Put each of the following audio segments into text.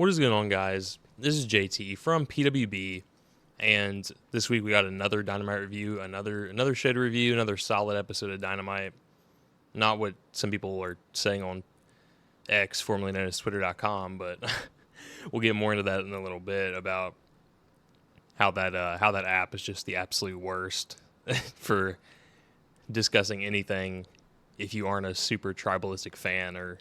What is going on, guys? This is JT from PWB, and this week we got another Dynamite review, another show to review, another solid episode of Dynamite. Not what some people are saying on X, formerly known as Twitter.com, but we'll get more into that in a little bit about how that app is just the absolute worst for discussing anything if you aren't a super tribalistic fan or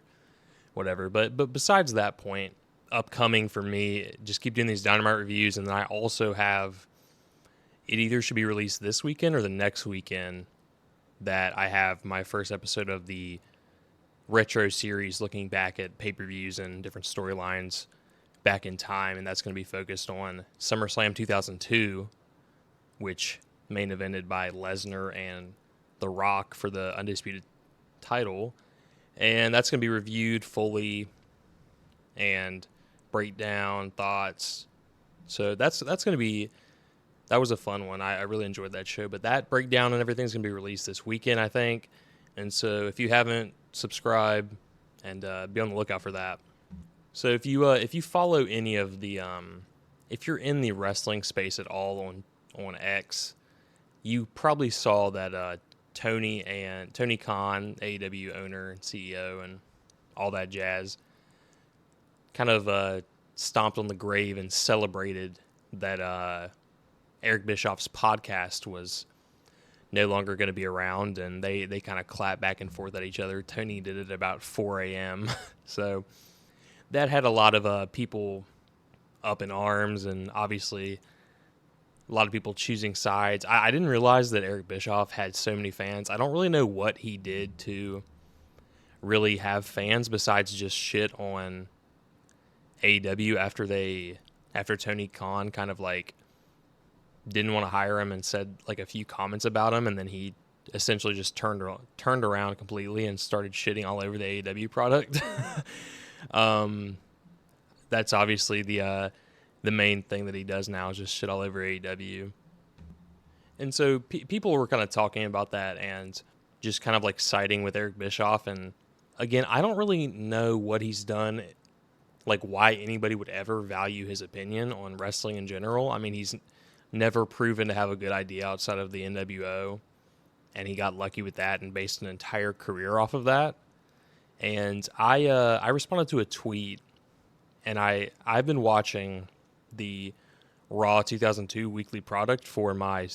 whatever. But besides that point, upcoming for me, just keep doing these Dynamite reviews, and then I also have, it either should be released this weekend or the next weekend, that I have my first episode of the retro series looking back at pay-per-views and different storylines back in time, and that's going to be focused on SummerSlam 2002, which main evented by Lesnar and The Rock for the Undisputed title, and that's going to be reviewed fully and breakdown thoughts. So that's going to be, that was a fun one. I really enjoyed that show, but that breakdown and everything's going to be released this weekend, I think. And so if you haven't, subscribe and be on the lookout for that. So if you follow any of the if you're in the wrestling space at all on X, you probably saw that Tony Khan, AEW owner and CEO and all that jazz, kind of stomped on the grave and celebrated that Eric Bischoff's podcast was no longer going to be around, and they kind of clapped back and forth at each other. Tony did it about 4 a.m. So that had a lot of people up in arms, and obviously a lot of people choosing sides. I didn't realize that Eric Bischoff had so many fans. I don't really know what he did to really have fans besides just shit on AEW after Tony Khan kind of like didn't want to hire him and said like a few comments about him, and then he essentially just turned around completely and started shitting all over the AEW product. That's obviously the main thing that he does now is just shit all over AEW. And so people were kind of talking about that and just kind of like siding with Eric Bischoff. And again, I don't really know what he's done, like why anybody would ever value his opinion on wrestling in general. I mean, he's never proven to have a good idea outside of the NWO, and he got lucky with that and based an entire career off of that. And I responded to a tweet, and I've been watching the Raw 2002 weekly product for my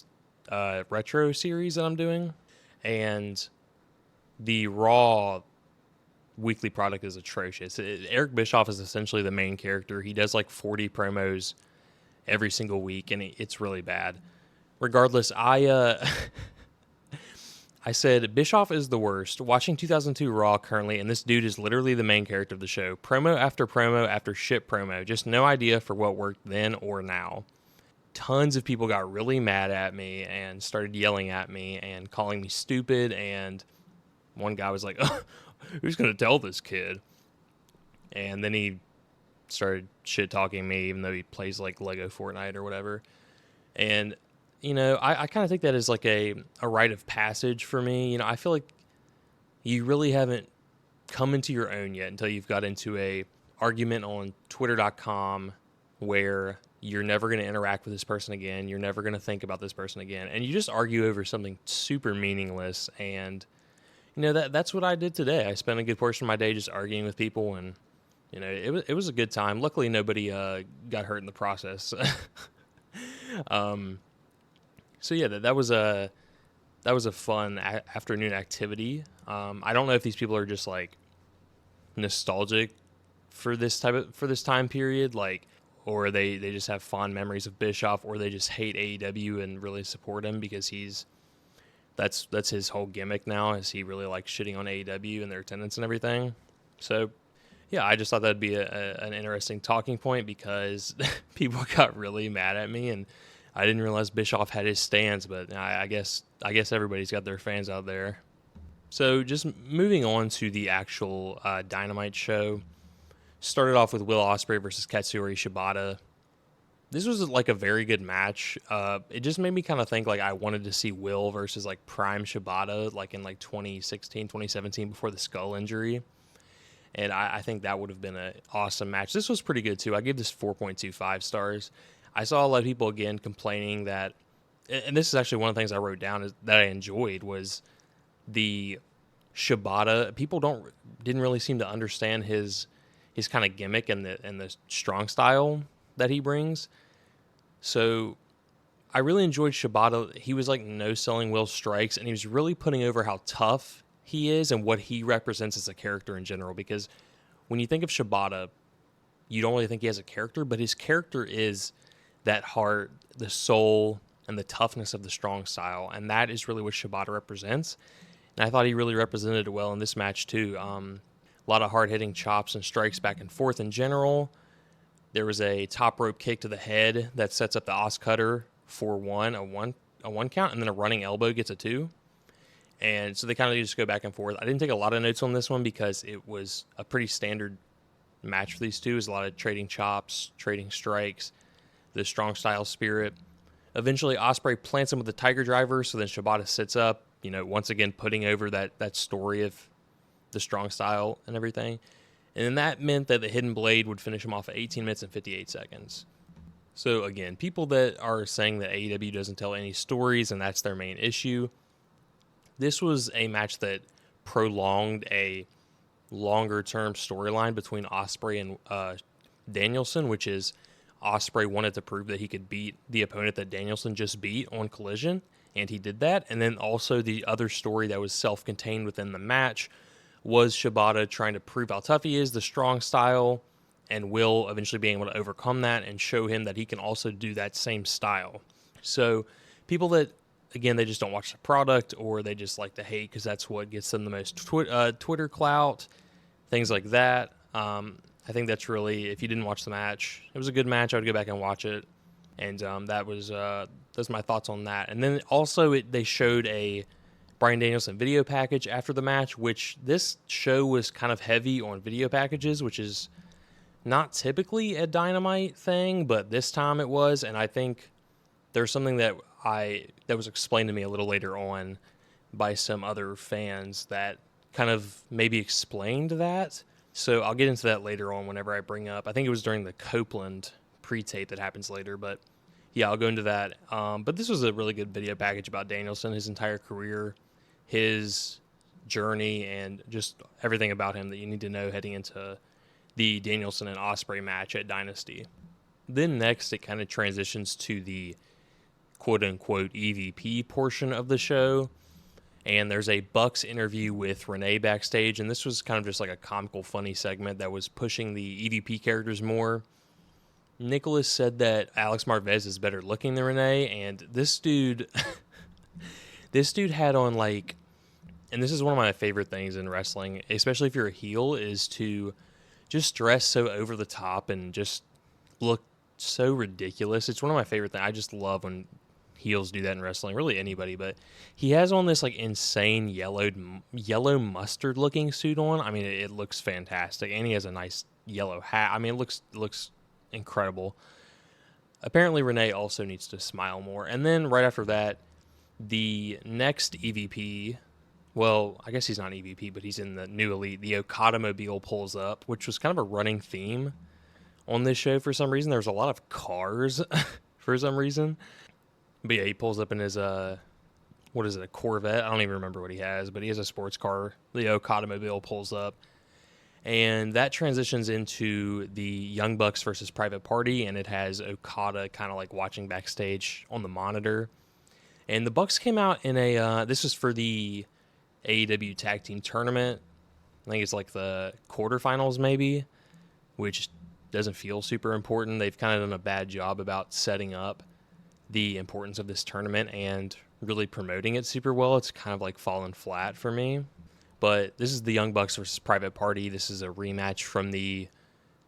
retro series that I'm doing, and the Raw weekly product is atrocious. Eric Bischoff is essentially the main character. He does like 40 promos every single week, and it's really bad. Regardless, I said Bischoff is the worst. Watching 2002 Raw currently, and this dude is literally the main character of the show. Promo after shit promo. Just no idea for what worked then or now. Tons of people got really mad at me and started yelling at me and calling me stupid, and one guy was like, oh, who's going to tell this kid? And then he started shit-talking me, even though he plays like Lego Fortnite or whatever. And you know, I kind of think that is like a rite of passage for me. You know, I feel like you really haven't come into your own yet until you've got into a argument on Twitter.com where you're never going to interact with this person again. You're never going to think about this person again. And you just argue over something super meaningless. And, you know, that's what I did today. I spent a good portion of my day just arguing with people, and, you know, it was a good time. Luckily, nobody got hurt in the process. So yeah, that was a fun afternoon activity. I don't know if these people are just like nostalgic for this time period, like, or they just have fond memories of Bischoff, or they just hate AEW and really support him because that's his whole gimmick now, is he really likes shitting on AEW and their attendance and everything. So yeah, I just thought that'd be an interesting talking point because people got really mad at me, and I didn't realize Bischoff had his stands, but I guess everybody's got their fans out there. So just moving on to the actual Dynamite show. Started off with Will Ospreay versus Katsuyori Shibata. This was like a very good match. It just made me kind of think like I wanted to see Will versus like prime Shibata like in like 2016, 2017 before the skull injury. And I think that would have been an awesome match. This was pretty good, too. I give this 4.25 stars. I saw a lot of people, again, complaining that, and this is actually one of the things I wrote down is, that I enjoyed, was the Shibata. People didn't really seem to understand his kind of gimmick and the strong style that he brings. So I really enjoyed Shibata. He was like no-selling Will Strikes, and he was really putting over how tough he is and what he represents as a character in general. Because when you think of Shibata, you don't really think he has a character, but his character is that heart, the soul, and the toughness of the strong style, and that is really what Shibata represents. And I thought he really represented it well in this match too. A lot of hard-hitting chops and strikes back and forth in general. There was a top rope kick to the head that sets up the Os Cutter for a one count, and then a running elbow gets a 2. And so they kind of just go back and forth. I didn't take a lot of notes on this one because it was a pretty standard match for these two. It was a lot of trading chops, trading strikes, the strong style spirit. Eventually, Ospreay plants him with the Tiger Driver, so then Shibata sits up, once again putting over that story of the strong style and everything. And then that meant that the Hidden Blade would finish him off at 18 minutes and 58 seconds. So again, people that are saying that AEW doesn't tell any stories and that's their main issue, this was a match that prolonged a longer-term storyline between Ospreay and Danielson, which is Ospreay wanted to prove that he could beat the opponent that Danielson just beat on Collision, and he did that. And then also the other story that was self-contained within the match was Shibata trying to prove how tough he is, the strong style, and Will eventually being able to overcome that and show him that he can also do that same style. So people that, again, they just don't watch the product, or they just like to hate because that's what gets them the most Twitter clout, things like that. I think that's really, if you didn't watch the match, it was a good match. I would go back and watch it. And those my thoughts on that. And then also they showed a Bryan Danielson video package after the match, which this show was kind of heavy on video packages, which is not typically a Dynamite thing, but this time it was. And I think there's something that was explained to me a little later on by some other fans that kind of maybe explained that. So I'll get into that later on whenever I bring up, I think it was during the Copeland pre-tape that happens later, but yeah, I'll go into that. But this was a really good video package about Danielson, his entire career, his journey, and just everything about him that you need to know heading into the Danielson and Ospreay match at Dynasty. Then next, it kind of transitions to the quote-unquote EVP portion of the show, and there's a Bucks interview with Renee backstage, and this was kind of just like a comical, funny segment that was pushing the EVP characters more. Nicholas said that Alex Marvez is better looking than Renee, and this dude had on, like, and this is one of my favorite things in wrestling, especially if you're a heel, is to just dress so over the top and just look so ridiculous. It's one of my favorite things. I just love when heels do that in wrestling, really anybody, but he has on this like insane yellow mustard looking suit on. I mean, it looks fantastic, and he has a nice yellow hat. I mean, it looks incredible. Apparently Renee also needs to smile more. And then right after that, the next EVP, well, I guess he's not EVP, but he's in the new Elite, the Okada Mobile pulls up, which was kind of a running theme on this show for some reason. There's a lot of cars for some reason. But yeah, he pulls up in his, a Corvette? I don't even remember what he has, but he has a sports car. The Okada Mobile pulls up. And that transitions into the Young Bucks versus Private Party, and it has Okada kind of like watching backstage on the monitor. And the Bucks came out in this is for the AEW Tag Team Tournament. I think it's like the quarterfinals maybe, which doesn't feel super important. They've kind of done a bad job about setting up the importance of this tournament and really promoting it super well. It's kind of like fallen flat for me. But this is the Young Bucks versus Private Party. This is a rematch from the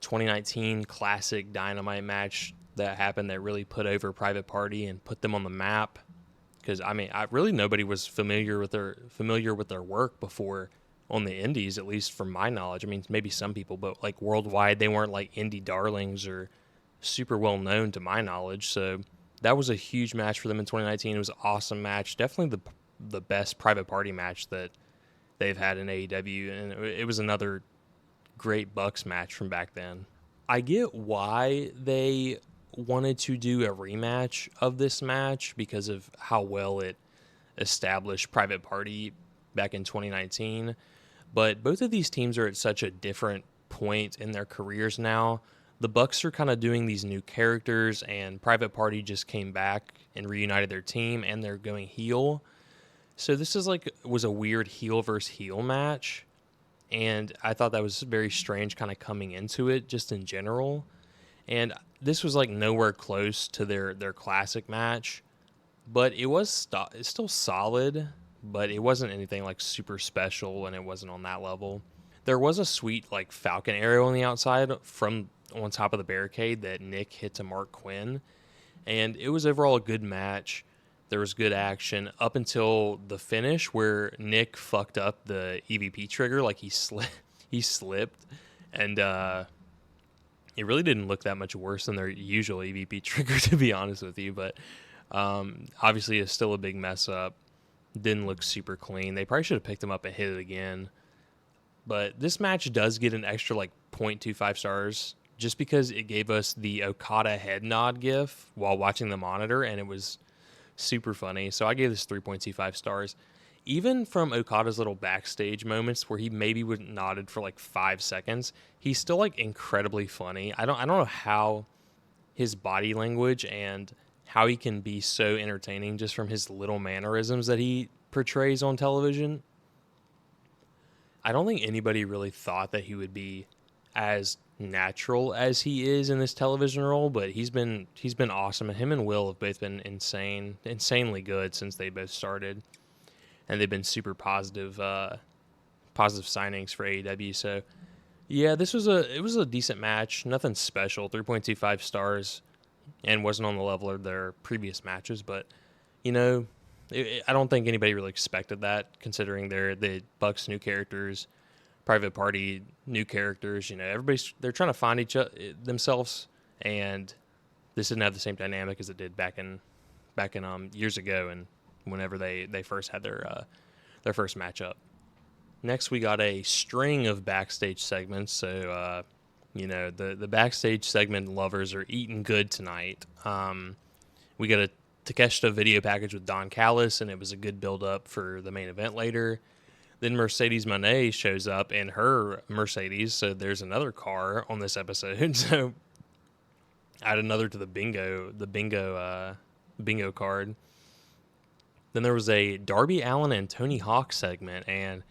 2019 Classic Dynamite match that happened that really put over Private Party and put them on the map. Because, I mean, nobody was familiar with their work before on the indies, at least from my knowledge. I mean, maybe some people, but like worldwide, they weren't like indie darlings or super well known to my knowledge. So that was a huge match for them in 2019. It was an awesome match. Definitely the best Private Party match that they've had in AEW. And it was another great Bucks match from back then. I get why they wanted to do a rematch of this match because of how well it established Private Party back in 2019. But both of these teams are at such a different point in their careers now. The Bucks are kind of doing these new characters, and Private Party just came back and reunited their team, and they're going heel. So this was a weird heel versus heel match, and I thought that was very strange kind of coming into it just in general. And this was like nowhere close to their classic match, but it was it's still solid, but it wasn't anything like super special, and it wasn't on that level. There was a sweet like Falcon arrow on the outside from on top of the barricade that Nick hit to Mark Quen, and it was overall a good match. There was good action up until the finish where Nick fucked up the EVP trigger, like he slipped, and it really didn't look that much worse than their usual EVP trigger, to be honest with you. But obviously, it's still a big mess up. Didn't look super clean. They probably should have picked him up and hit it again. But this match does get an extra like 0.25 stars just because it gave us the Okada head nod gif while watching the monitor, and it was super funny. So I gave this 3.25 stars. Even from Okada's little backstage moments where he maybe would nodded for like 5 seconds, he's still like incredibly funny. I don't know how his body language and how he can be so entertaining just from his little mannerisms that he portrays on television. I don't think anybody really thought that he would be as natural as he is in this television role, but he's been awesome. And him and Will have both been insanely good since they both started, and they've been super positive signings for AEW. So yeah, it was a decent match, nothing special, 3.25 stars, and wasn't on the level of their previous matches. But I don't think anybody really expected that, considering the Bucks new characters, Private Party new characters. They're trying to find themselves, and this didn't have the same dynamic as it did back in years ago, and whenever they first had their first matchup. Next, we got a string of backstage segments. So the backstage segment lovers are eating good tonight. We got a Takeshita video package with Don Callis, and it was a good build-up for the main event later. Then Mercedes Moné shows up in her Mercedes, so there's another car on this episode. So add another to the bingo card. Then there was a Darby Allin and Tony Hawk segment, and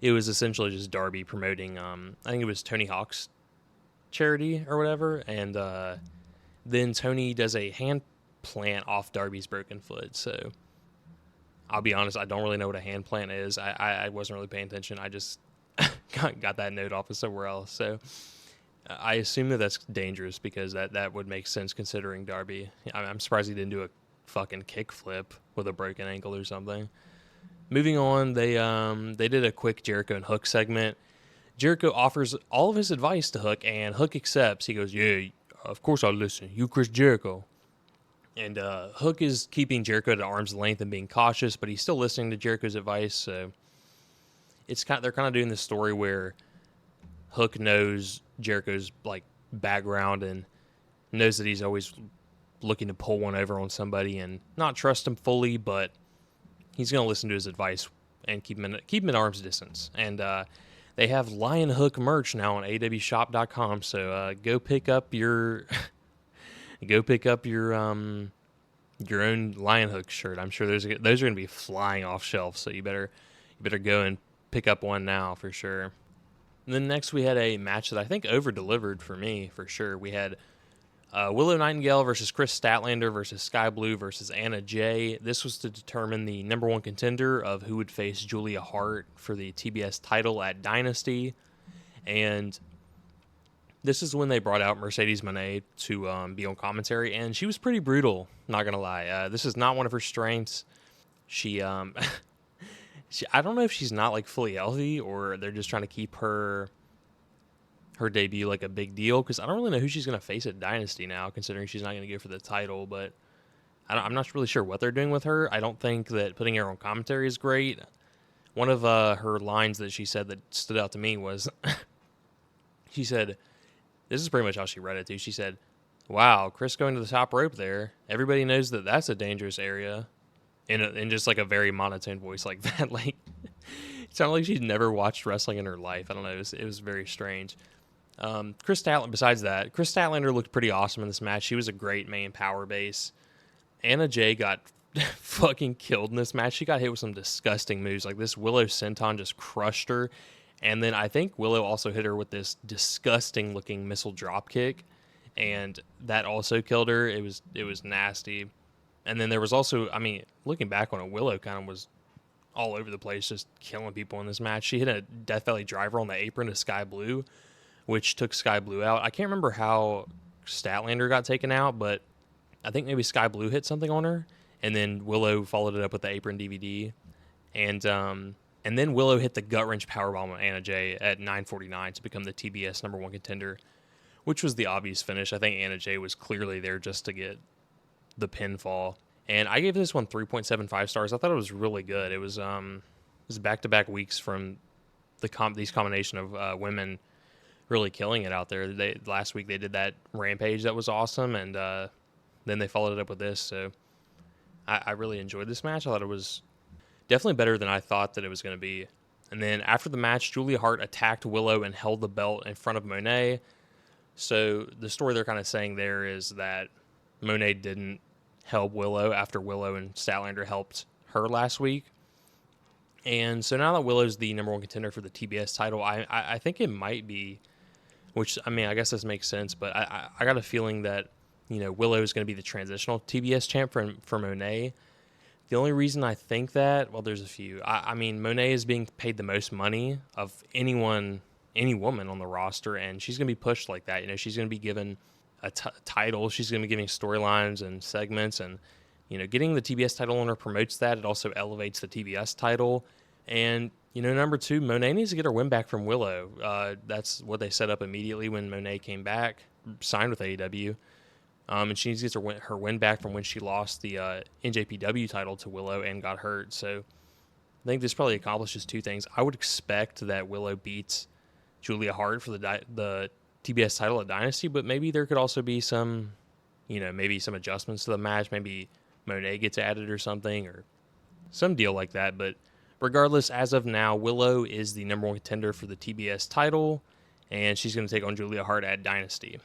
it was essentially just Darby promoting, I think it was Tony Hawk's charity or whatever, and then Tony does a hand plant off Darby's broken foot. So I'll be honest, I don't really know what a hand plant is. I wasn't really paying attention. I just got that note off of somewhere else. So I assume that's dangerous, because that would make sense considering Darby. I'm surprised he didn't do a fucking kickflip with a broken ankle or something. Moving on, they did a quick Jericho and Hook segment. Jericho offers all of his advice to Hook, and Hook accepts. He goes, "Yeah, of course I'll listen. You Chris Jericho." And Hook is keeping Jericho at arm's length and being cautious, but he's still listening to Jericho's advice. So they're kind of doing this story where Hook knows Jericho's like background and knows that he's always looking to pull one over on somebody and not trust him fully, but he's going to listen to his advice and keep him at arm's distance. And they have Lion Hook merch now on awshop.com, so go pick up your your own Lion Hook shirt. I'm sure those are going to be flying off shelves, so you better go and pick up one now for sure. And then next we had a match that I think over-delivered for me, for sure. We had Willow Nightingale versus Kris Statlander versus Skye Blue versus Anna Jay. This was to determine the number one contender of who would face Julia Hart for the TBS title at Dynasty. And this is when they brought out Mercedes Moné to be on commentary, and she was pretty brutal, not going to lie. This is not one of her strengths. She I don't know if she's not like fully healthy, or they're just trying to keep her debut like a big deal, because I don't really know who she's going to face at Dynasty now, considering she's not going to go for the title. But I'm not really sure what they're doing with her. I don't think that putting her on commentary is great. One of her lines that she said that stood out to me was She said, this is pretty much how she read it too. She said, wow, Kris going to the top rope there. Everybody knows that that's a dangerous area. In just like a very monotone voice like that. Like, it sounded like she'd never watched wrestling in her life. I don't know. It was very strange. Kris Statlander looked pretty awesome in this match. She was a great main power base. Anna Jay got fucking killed in this match. She got hit with some disgusting moves. Like, this Willow senton just crushed her. And then I think Willow also hit her with this disgusting looking missile drop kick. And that also killed her. It was nasty. And then there was also, I mean, looking back on it, Willow kind of was all over the place, just killing people in this match. She hit a Death Valley driver on the apron to Skye Blue, which took Skye Blue out. I can't remember how Statlander got taken out, but I think maybe Skye Blue hit something on her, and then Willow followed it up with the apron DVD. And then Willow hit the gut-wrench powerbomb on Anna Jay at 9:49 to become the TBS number 1 contender, which was the obvious finish. I think Anna Jay was clearly there just to get the pinfall. And I gave this one 3.75 stars. I thought it was really good. It was back-to-back weeks from these combination of women really killing it out there. Last week they did that Rampage that was awesome, and then they followed it up with this. So I really enjoyed this match. I thought it was definitely better than I thought that it was going to be. And then after the match, Julia Hart attacked Willow and held the belt in front of Monet. So the story they're kind of saying there is that Monet didn't help Willow after Willow and Statlander helped her last week. And so now that Willow's the number 1 contender for the TBS title, I think it might be, which, I mean, I guess this makes sense, but I got a feeling that, you know, Willow is going to be the transitional TBS champ for Monet. The only reason I think that, well, there's a few. I mean, Monet is being paid the most money of any woman on the roster, and she's going to be pushed like that. You know, she's going to be given a title. She's going to be giving storylines and segments, and, you know, getting the TBS title on her promotes that. It also elevates the TBS title. And, you know, number 2, Monet needs to get her win back from Willow. That's what they set up immediately when Monet came back, signed with AEW. And she needs to get her win back from when she lost the NJPW title to Willow and got hurt. So I think this probably accomplishes 2 things. I would expect that Willow beats Julia Hart for the TBS title at Dynasty, but maybe there could also be some, you know, maybe some adjustments to the match. Maybe Monet gets added or something, or some deal like that. But regardless, as of now, Willow is the number 1 contender for the TBS title, and she's going to take on Julia Hart at Dynasty.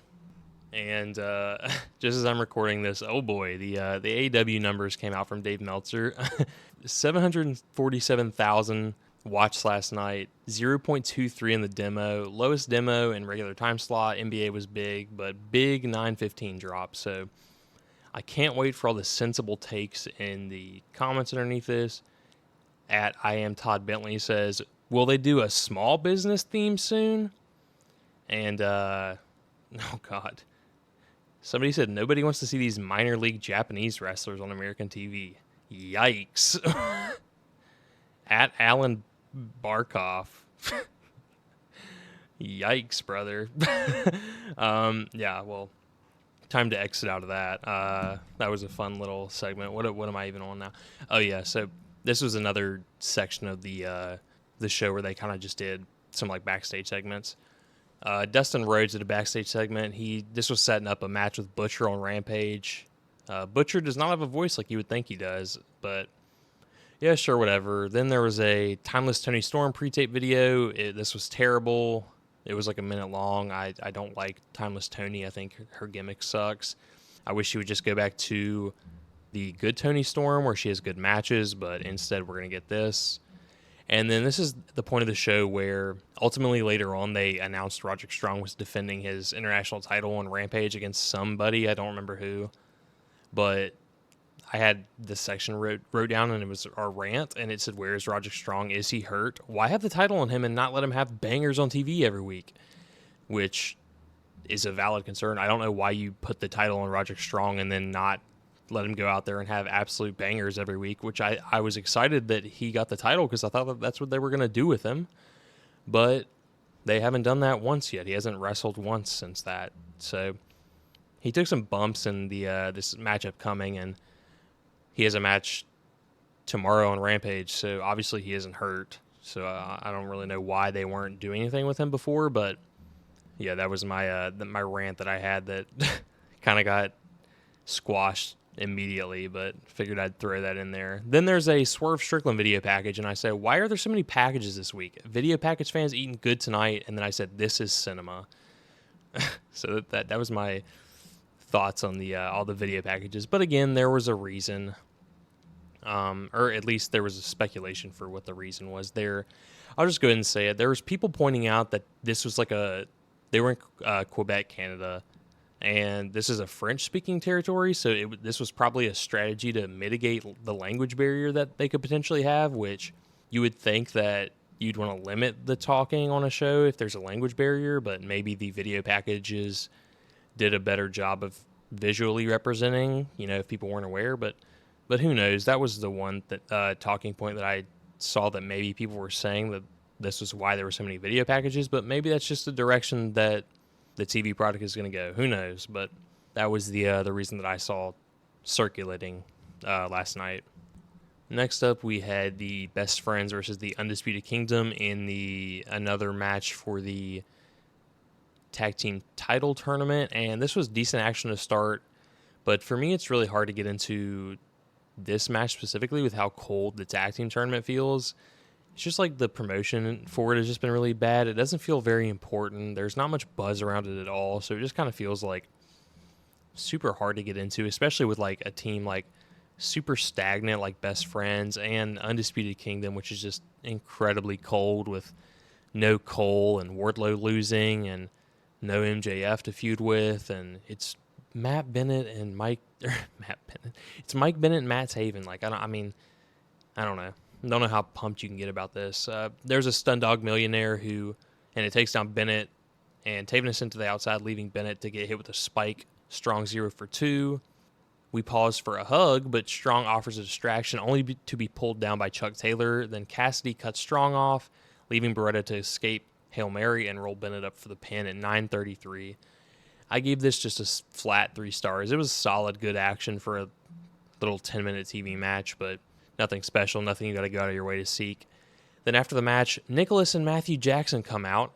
And just as I'm recording this, oh boy, the AEW numbers came out from Dave Meltzer. 747,000 watched last night, 0.23 in the demo. Lowest demo in regular time slot. NBA was big, but big 9:15 drop. So I can't wait for all the sensible takes in the comments underneath this. At I am Todd Bentley says, will they do a small business theme soon? And, oh God. Somebody said nobody wants to see these minor league Japanese wrestlers on American TV. Yikes. At Alan Barkoff. Yikes, brother. Yeah, well, time to exit out of that. That was a fun little segment. What am I even on now? Oh, yeah, so this was another section of the show where they kind of just did some like backstage segments. Dustin Rhodes did a backstage segment. This was setting up a match with Butcher on Rampage. Butcher does not have a voice like you would think he does, but yeah, sure, whatever. Then there was a Timeless Tony Storm pre-tape video. This was terrible. It was like a minute long. I don't like Timeless Tony. I think her gimmick sucks. I wish she would just go back to the good Tony Storm where she has good matches, but instead we're going to get this. And then this is the point of the show where ultimately later on they announced Roderick Strong was defending his international title on Rampage against somebody. I don't remember who. But I had this section wrote down, and it was our rant, and it said, where is Roderick Strong? Is he hurt? Why have the title on him and not let him have bangers on TV every week? Which is a valid concern. I don't know why you put the title on Roderick Strong and then not let him go out there and have absolute bangers every week, which I was excited that he got the title because I thought that that's what they were going to do with him. But they haven't done that once yet. He hasn't wrestled once since that. So he took some bumps in this matchup coming, and he has a match tomorrow on Rampage, so obviously he isn't hurt. So I don't really know why they weren't doing anything with him before, but Yeah, that was my my rant that I had that kind of got squashed immediately, but figured I'd throw that in there. Then there's a Swerve Strickland video package, and I said, why are there so many packages this week? Video package fans eating good tonight, and then I said, this is cinema. So that was my thoughts on the all the video packages. But again, there was a reason, or at least there was a speculation for what the reason was there. I'll just go ahead and say it. There was people pointing out that this was they were in Quebec, Canada, and this is a French-speaking territory, so this was probably a strategy to mitigate the language barrier that they could potentially have, which you would think that you'd want to limit the talking on a show if there's a language barrier, but maybe the video packages did a better job of visually representing, if people weren't aware, but who knows? That was the one that talking point that I saw that maybe people were saying that this was why there were so many video packages, but maybe that's just the direction that the TV product is going to go. Who knows? But that was the reason that I saw circulating last night. Next up, we had the Best Friends versus the Undisputed Kingdom in another match for the tag team title tournament, and this was decent action to start. But for me, it's really hard to get into this match specifically with how cold the tag team tournament feels. It's just like the promotion for it has just been really bad. It doesn't feel very important. There's not much buzz around it at all. So it just kind of feels like super hard to get into, especially with like a team like super stagnant like Best Friends and Undisputed Kingdom, which is just incredibly cold with no Cole and Wardlow losing and no MJF to feud with. And it's Matt Bennett and Matt Bennett. It's Mike Bennett and Matt Taven. Like, I don't know. Don't know how pumped you can get about this. There's a Stun Dog Millionaire and it takes down Bennett, and Taven is sent to the outside, leaving Bennett to get hit with a spike. Strong 0 for 2. We pause for a hug, but Strong offers a distraction, only to be pulled down by Chuck Taylor. Then Cassidy cuts Strong off, leaving Beretta to escape Hail Mary and roll Bennett up for the pin at 9:33. I gave this just a flat 3 stars. It was solid, good action for a little 10-minute TV match, but nothing special, nothing you got to go out of your way to seek. Then after the match, Nicholas and Matthew Jackson come out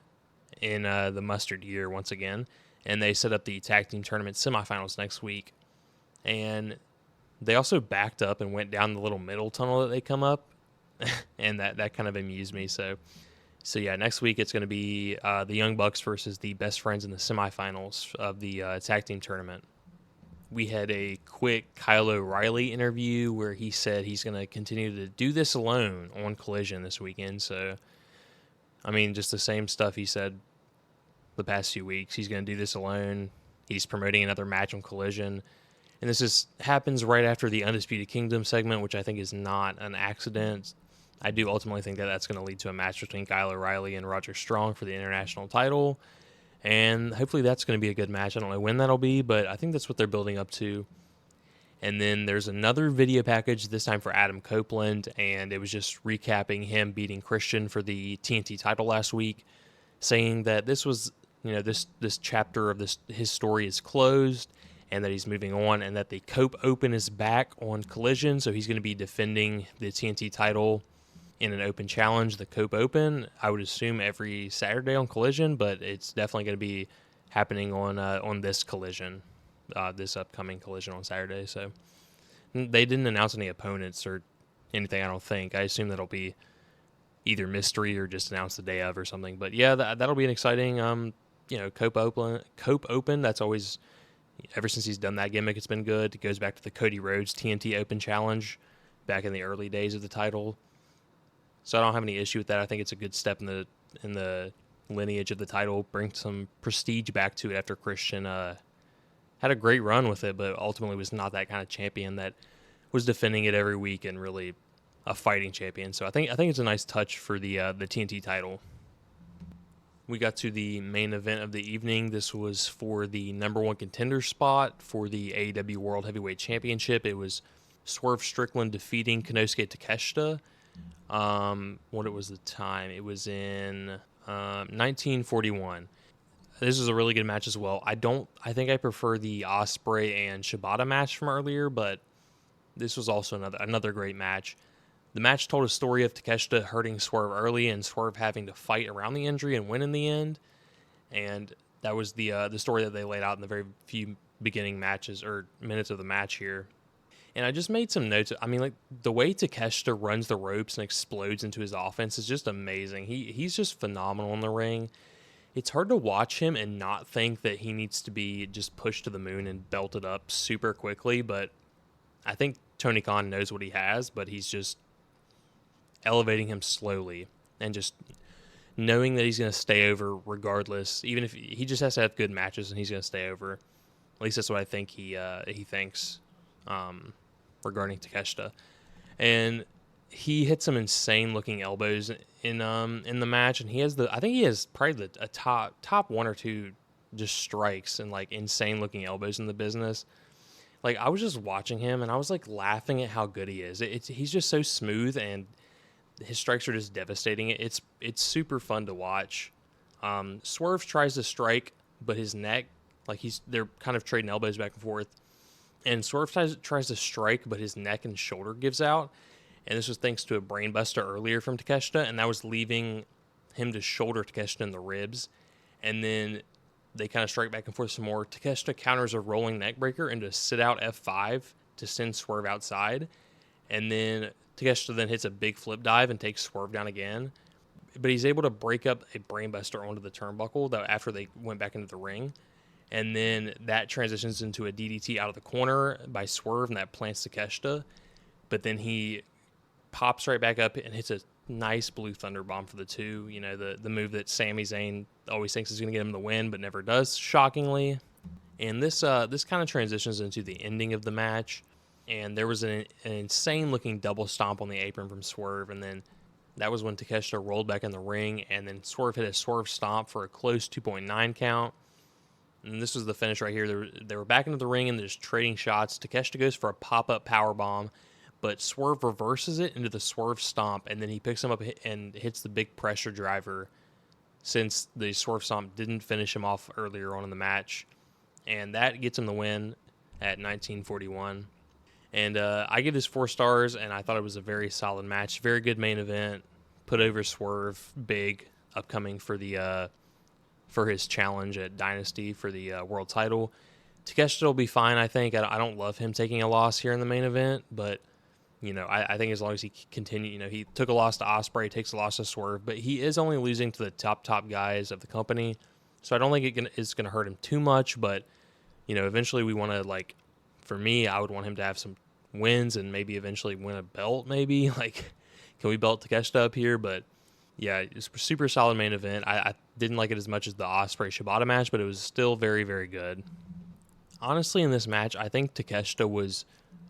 in the mustard gear once again, and they set up the tag team tournament semifinals next week. And they also backed up and went down the little middle tunnel that they come up, and that kind of amused me. So yeah, next week it's going to be the Young Bucks versus the Best Friends in the semifinals of the tag team tournament. We had a quick Kyle O'Reilly interview where he said he's going to continue to do this alone on Collision this weekend. So, I mean, just the same stuff he said the past few weeks. He's going to do this alone. He's promoting another match on Collision. And this happens right after the Undisputed Kingdom segment, which I think is not an accident. I do ultimately think that that's going to lead to a match between Kyle O'Reilly and Roger Strong for the international title. And hopefully that's going to be a good match. I don't know when that'll be, but I think that's what they're building up to. And then there's another video package, this time for Adam Copeland, and it was just recapping him beating Christian for the TNT title last week, saying that this was, this chapter of his story is closed, and that he's moving on, and that the Cope Open is back on Collision, so he's going to be defending the TNT title in an open challenge, the Cope Open. I would assume every Saturday on Collision, but it's definitely going to be happening on this Collision, this upcoming Collision on Saturday. So they didn't announce any opponents or anything, I don't think. I assume that'll be either mystery or just announced the day of or something. But yeah, that'll be an exciting, Cope Open. That's always, ever since he's done that gimmick, it's been good. It goes back to the Cody Rhodes TNT Open Challenge back in the early days of the title. So I don't have any issue with that. I think it's a good step in the lineage of the title. Bring some prestige back to it after Christian had a great run with it, but ultimately was not that kind of champion that was defending it every week and really a fighting champion. So I think it's a nice touch for the TNT title. We got to the main event of the evening. This was for the number 1 contender spot for the AEW World Heavyweight Championship. It was Swerve Strickland defeating Konosuke Takeshita. What was the time? It was in 1941. This was a really good match as well. I think I prefer the Ospreay and Shibata match from earlier, but this was also another great match. The match told a story of Takeshita hurting Swerve early and Swerve having to fight around the injury and win in the end. And That was the story that they laid out in the very few beginning matches or minutes of the match here. And I just made some notes. I mean, like, the way Takeshita runs the ropes and explodes into his offense is just amazing. He's just phenomenal in the ring. It's hard to watch him and not think that he needs to be just pushed to the moon and belted up super quickly. But I think Tony Khan knows what he has, but he's just elevating him slowly and just knowing that he's going to stay over regardless. Even if he just has to have good matches and he's going to stay over. At least that's what I think he thinks. Regarding Takeshita, and he hit some insane looking elbows in the match, and I think he has probably a top one or two just strikes and like insane looking elbows in the business. Like, I was just watching him and I was like laughing at how good he is. He's just so smooth and his strikes are just devastating. It's super fun to watch. Swerve tries to strike, but his neck, like they're kind of trading elbows back and forth. And Swerve tries to strike, but his neck and shoulder gives out. And this was thanks to a brainbuster earlier from Takeshita, and that was leaving him to shoulder Takeshita in the ribs. And then they kind of strike back and forth some more. Takeshita counters a rolling neck breaker into a sit-out F5 to send Swerve outside. And then Takeshita then hits a big flip dive and takes Swerve down again. But he's able to break up a brainbuster onto the turnbuckle after they went back into the ring. And then that transitions into a DDT out of the corner by Swerve, and that plants Takeshita. But then he pops right back up and hits a nice blue thunder bomb for the 2. You know, the move that Sami Zayn always thinks is going to get him the win, but never does, shockingly. And this kind of transitions into the ending of the match. And there was an insane-looking double stomp on the apron from Swerve, and then that was when Takeshita rolled back in the ring, and then Swerve hit a Swerve stomp for a close 2.9 count. And this was the finish right here. They were back into the ring and they're just trading shots. Takeshita goes for a pop-up powerbomb, but Swerve reverses it into the Swerve stomp, and then he picks him up and hits the big pressure driver since the Swerve stomp didn't finish him off earlier on in the match. And that gets him the win at 1941. And I give this 4 stars, and I thought it was a very solid match. Very good main event. Put over Swerve big, upcoming for the... for his challenge at Dynasty for the world title. Takeshita will be fine, I think. I don't love him taking a loss here in the main event, but, you know, I think as long as he continue, you know, he took a loss to Ospreay, takes a loss to Swerve, but he is only losing to the top guys of the company, so I don't think it's going to hurt him too much, but, you know, eventually we want to, like, for me, I would want him to have some wins and maybe eventually win a belt, maybe. Like, can we belt Takeshita up here? But yeah, it's a super solid main event. I didn't like it as much as the Ospreay Shibata match, but it was still very, very good. Honestly, in this match, I think Takeshita was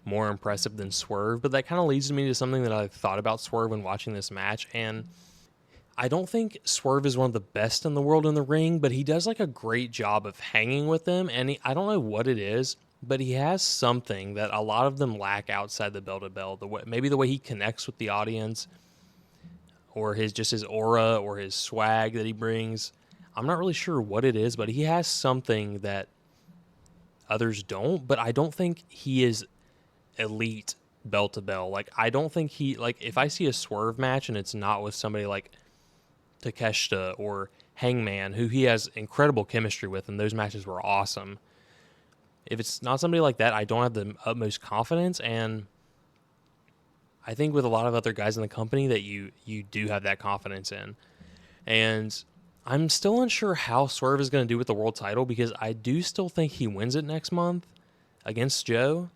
more impressive than Swerve, but that kind of leads me to something that I thought about Swerve when watching this match, and I don't think Swerve is one of the best in the world in the ring, but he does like a great job of hanging with them, and I don't know what it is, but he has something that a lot of them lack outside the bell-to-bell. Maybe the way he connects with the audience, or his aura, or his swag that he brings. I'm not really sure what it is, but he has something that others don't, but I don't think he is elite bell to bell. Like, I don't think if I see a Swerve match and it's not with somebody like Takeshita or Hangman, who he has incredible chemistry with, and those matches were awesome. If it's not somebody like that, I don't have the utmost confidence, and I think with a lot of other guys in the company that you do have that confidence in. And I'm still unsure how Swerve is going to do with the world title, because I do still think he wins it next month against Joe,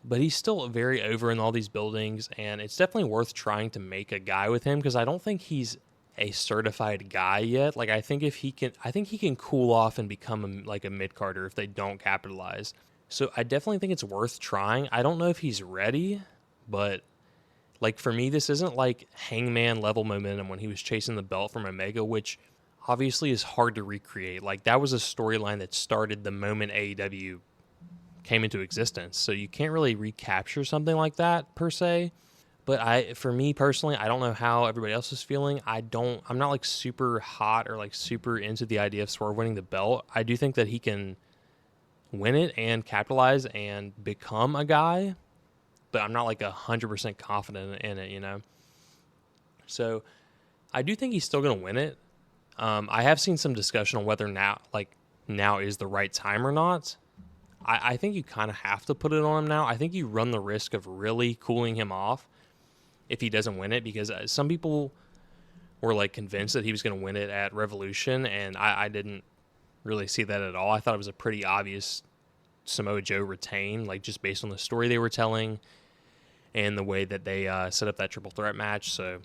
but he's still very over in all these buildings, and it's definitely worth trying to make a guy with him, because I don't think he's a certified guy yet. Like, I think he can cool off and become a mid-carder if they don't capitalize. So I definitely think it's worth trying. I don't know if he's ready, but like, for me, this isn't like Hangman level momentum when he was chasing the belt from Omega, which obviously is hard to recreate. Like, that was a storyline that started the moment AEW came into existence. So you can't really recapture something like that per se. But for me personally, I don't know how everybody else is feeling. I'm not like super hot or like super into the idea of Swerve winning the belt. I do think that he can win it and capitalize and become a guy, but I'm not like 100% confident in it, you know? So I do think he's still going to win it. I have seen some discussion on whether now is the right time or not. I think you kind of have to put it on him now. I think you run the risk of really cooling him off if he doesn't win it, because some people were like convinced that he was going to win it at Revolution, and I didn't really see that at all. I thought it was a pretty obvious Samoa Joe retain, like just based on the story they were telling and the way that they set up that triple threat match. So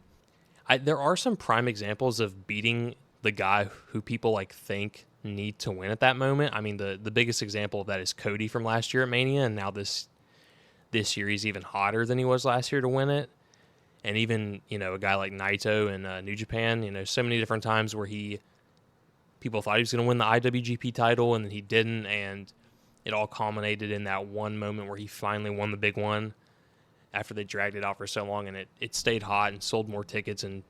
there are some prime examples of beating the guy who people like think need to win at that moment. I mean, the biggest example of that is Cody from last year at Mania, and now this year he's even hotter than he was last year to win it. And even, a guy like Naito in New Japan, so many different times where people thought he was going to win the IWGP title, and then he didn't, and it all culminated in that one moment where he finally won the big one after they dragged it out for so long, and it stayed hot and sold more tickets and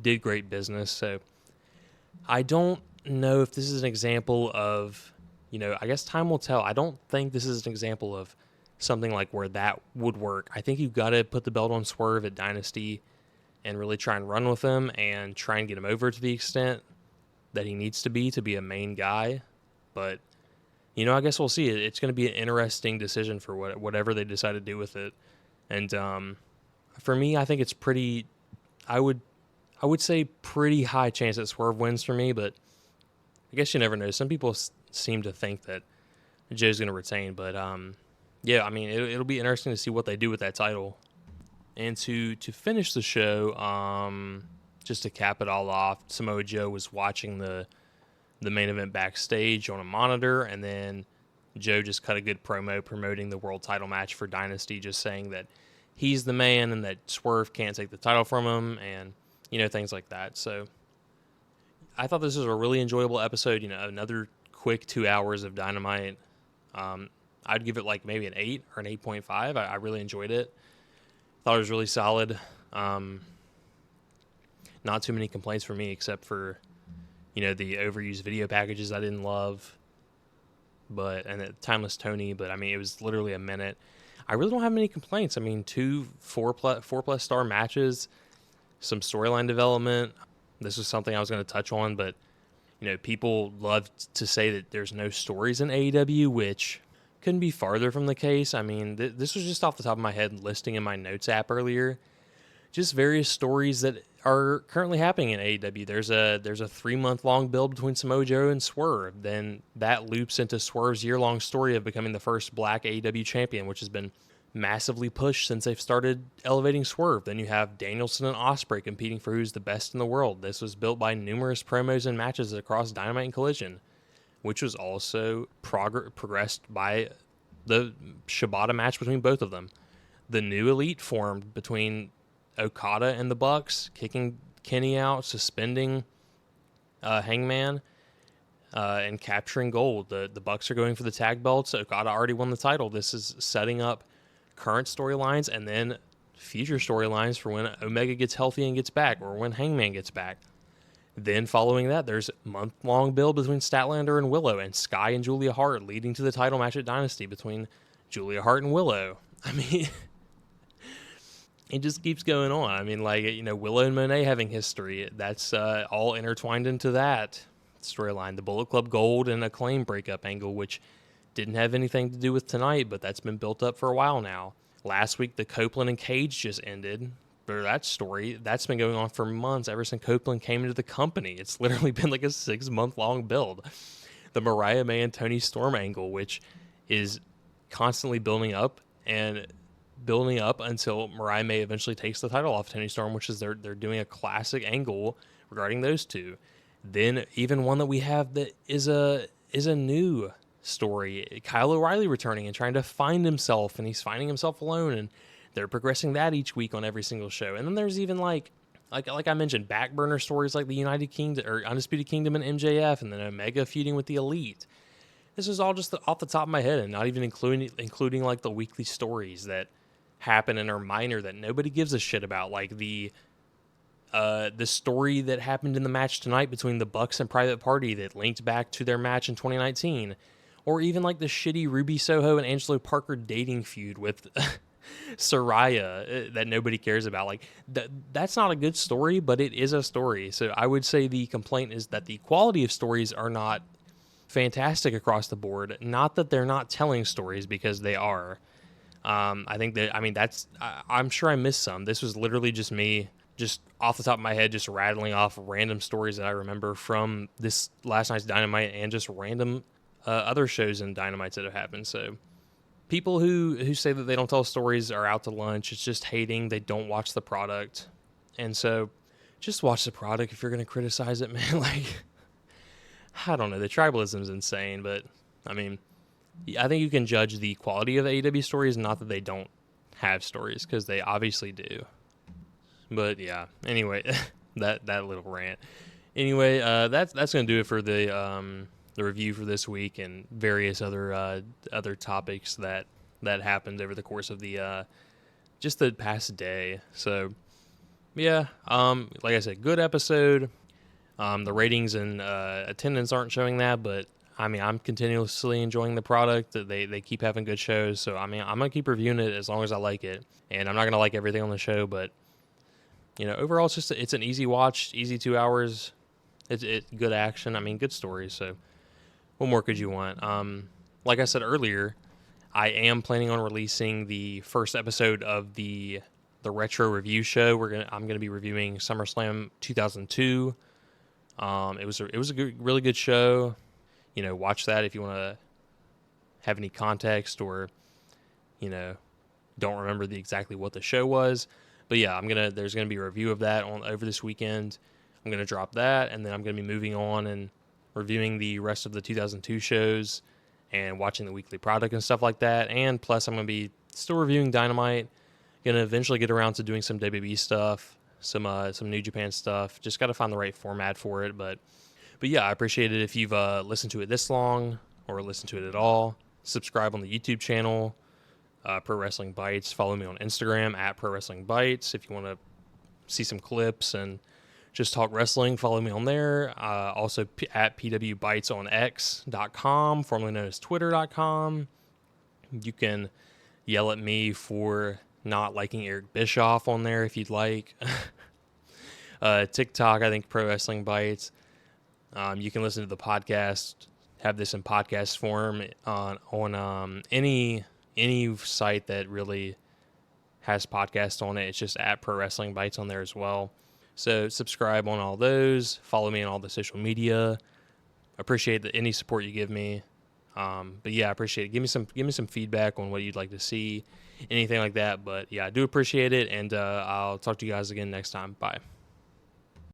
did great business. So I don't know if this is an example of, I guess time will tell. I don't think this is an example of something like where that would work. I think you've got to put the belt on Swerve at Dynasty and really try and run with him and try and get him over to the extent that he needs to be a main guy. But, I guess we'll see. It's going to be an interesting decision for whatever they decide to do with it. And for me, I think it's pretty, I would say pretty high chance that Swerve wins for me, but I guess you never know. Some people seem to think that Joe's going to retain, but yeah, I mean, it'll be interesting to see what they do with that title. And to finish the show, just to cap it all off, Samoa Joe was watching the main event backstage on a monitor, and then Joe just cut a good promo promoting the world title match for Dynasty, just saying that he's the man and that Swerve can't take the title from him, and, things like that. So I thought this was a really enjoyable episode, another quick 2 hours of Dynamite. I'd give it like maybe an 8 or an 8.5. I really enjoyed it. Thought it was really solid. Not too many complaints for me, except for, the overused video packages I didn't love. And the Timeless Tony, but I mean, it was literally a minute. I really don't have many complaints. I mean, 2 4+ star matches, some storyline development. This was something I was going to touch on, but, people love to say that there's no stories in AEW, which couldn't be farther from the case. I mean, this was just off the top of my head listing in my notes app earlier. Just various stories that are currently happening in AEW. There's a 3-month-long build between Samoa Joe and Swerve. Then that loops into Swerve's year-long story of becoming the first black AEW champion, which has been massively pushed since they've started elevating Swerve. Then you have Danielson and Ospreay competing for who's the best in the world. This was built by numerous promos and matches across Dynamite and Collision, which was also progressed by the Shibata match between both of them. The new Elite formed between Okada and the Bucks, kicking Kenny out, suspending Hangman, and capturing gold. The Bucks are going for the tag belts. Okada already won the title. This is setting up current storylines and then future storylines for when Omega gets healthy and gets back, or when Hangman gets back. Then following that, there's a month-long build between Statlander and Willow, and Skye and Julia Hart, leading to the title match at Dynasty between Julia Hart and Willow. I mean, it just keeps going on. I mean, Willow and Monet having history. That's all intertwined into that storyline. The Bullet Club Gold and Acclaim breakup angle, which didn't have anything to do with tonight, but that's been built up for a while now. Last week, the Copeland and Cage just ended. For that story, that's been going on for months, ever since Copeland came into the company. It's literally been like a 6-month-long build. The Mariah May and Tony Storm angle, which is constantly building up until Mariah May eventually takes the title off Tony Storm, which is they're doing a classic angle regarding those two. Then even one that we have that is a new story, Kyle O'Reilly returning and trying to find himself, and he's finding himself alone, and they're progressing that each week on every single show. And then there's even like I mentioned, back burner stories like the United Kingdom or Undisputed Kingdom and MJF, and then Omega feuding with the Elite. This is all just off the top of my head, and not even including like the weekly stories that happen and are minor that nobody gives a shit about, like the story that happened in the match tonight between the Bucks and Private Party that linked back to their match in 2019, or even like the shitty Ruby Soho and Angelo Parker dating feud with Soraya that nobody cares about. Like that's not a good story, but it is a story. So I would say the complaint is that the quality of stories are not fantastic across the board. Not that they're not telling stories, because they are. I think that, I mean, I'm sure I missed some. This was literally just me, just off the top of my head, just rattling off random stories that I remember from this last night's Dynamite and just random other shows and Dynamites that have happened. So people who say that they don't tell stories are out to lunch. It's just hating. They don't watch the product. And so just watch the product if you're going to criticize it, man. Like, I don't know. The tribalism is insane, but I mean, I think you can judge the quality of the AEW stories, not that they don't have stories, because they obviously do. But yeah, anyway, that little rant. Anyway, that's going to do it for the review for this week and various other topics that happened over the course of the just the past day. So yeah, like I said, good episode. The ratings and attendance aren't showing that, but I mean, I'm continuously enjoying the product. They keep having good shows, so I mean, I'm gonna keep reviewing it as long as I like it, and I'm not gonna like everything on the show, but overall, it's an easy watch, easy 2 hours. It's good action. I mean, good stories. So, what more could you want? Like I said earlier, I am planning on releasing the first episode of the retro review show. I'm gonna be reviewing SummerSlam 2002. It was a really good show. Watch that if you want to have any context or, don't remember exactly what the show was. But yeah, there's gonna be a review of that over this weekend. I'm gonna drop that, and then I'm gonna be moving on and reviewing the rest of the 2002 shows and watching the weekly product and stuff like that. And plus, I'm gonna be still reviewing Dynamite. Gonna eventually get around to doing some WWE stuff, some New Japan stuff. Just got to find the right format for it, but yeah, I appreciate it if you've listened to it this long or listened to it at all. Subscribe on the YouTube channel, Pro Wrestling Bytes. Follow me on Instagram at Pro Wrestling Bytes. If you want to see some clips and just talk wrestling, follow me on there. Also at PWBytes on X.com, formerly known as Twitter.com. You can yell at me for not liking Eric Bischoff on there if you'd like. TikTok, I think Pro Wrestling Bytes. You can listen to the podcast, have this in podcast form on any site that really has podcasts on it. It's just at Pro Wrestling Bytes on there as well. So subscribe on all those. Follow me on all the social media. Appreciate any support you give me. But yeah, I appreciate it. Give me some feedback on what you'd like to see, anything like that. But yeah, I do appreciate it, and I'll talk to you guys again next time. Bye.